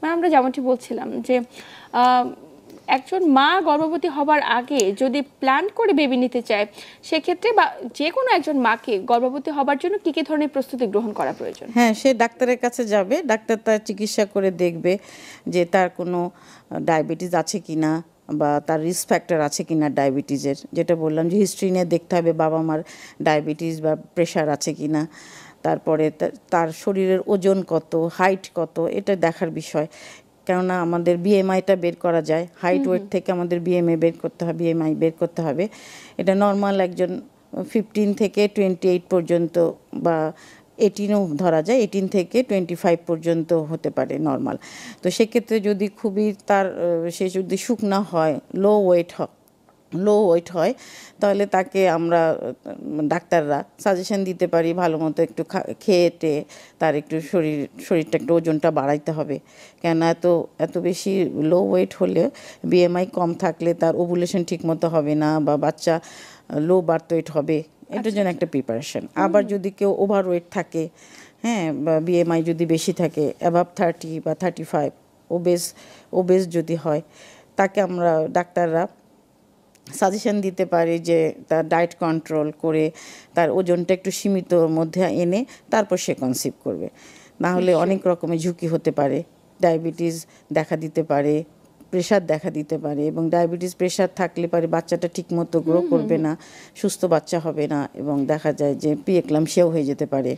মানে আমরা যেমনটি বলছিলাম যে একজন মা গর্ভবতী হবার আগে যদি প্ল্যান করে বেবি নিতে চায় সেক্ষেত্রে বা যে কোনো একজন মাকে গর্ভবতী হবার জন্য কি কি ধরনের প্রস্তুতি গ্রহণ করা প্রয়োজন? হ্যাঁ, সে ডাক্তারের কাছে যাবে, ডাক্তার তার চিকিৎসা করে দেখবে যে তার কোনো ডায়াবেটিস আছে কিনা বা তার রিস্ক ফ্যাক্টর আছে কিনা ডায়াবেটিসের, যেটা বললাম যে হিস্ট্রি নিয়ে দেখতে হবে বাবা মার ডায়াবেটিস বা প্রেশার আছে কিনা। তারপরে তার শরীরের ওজন কত, হাইট কত, এটা দেখার বিষয়। কেননা আমাদের বিএমআইটা বের করা যায়, হাইট ওয়েট থেকে আমাদের বিএমআই বের করতে হবে, বিএমআই বের করতে হবে। এটা নর্মাল একজন 15 থেকে 28 পর্যন্ত বা 18ও ধরা যায়, 18 থেকে 25 পর্যন্ত হতে পারে নর্মাল। তো সেক্ষেত্রে যদি খুবই সে যদি শুকনা হয়, লো ওয়েট হয়, তাহলে তাকে আমরা ডাক্তাররা সাজেশন দিতে পারি ভালো মতো একটু খেয়ে তার একটু শরীরটা একটু ওজনটা বাড়াইতে হবে। কেন এত এত বেশি লো ওয়েট হলে, বিএমআই কম থাকলে তার ওভুলেশন ঠিক মতো হবে না বা বাচ্চা লো বার্থ ওয়েট হবে, এটার জন্য একটা প্রিপারেশন। আবার যদি কেউ ওভার ওয়েট থাকে, হ্যাঁ, বা বিএমআই যদি বেশি থাকে, অ্যাবাভ 30 বা 35, ওবেস যদি হয়, তাকে আমরা ডাক্তাররা সাজেশন দিতে পারি যে তার ডায়েট কন্ট্রোল করে তার ওজনটা একটু সীমিত মধ্যে এনে তারপর সে কনসিভ করবে। না হলে অনেক রকমের ঝুঁকি হতে পারে, ডায়াবেটিস দেখা দিতে পারে, প্রেশার দেখা দিতে পারে, এবং ডায়াবেটিস প্রেশার থাকলে পারে বাচ্চাটা ঠিকমতো গ্রো করবে না, সুস্থ বাচ্চা হবে না, এবং দেখা যায় যে প্রি এক্লাম্পসিয়াও হয়ে যেতে পারে।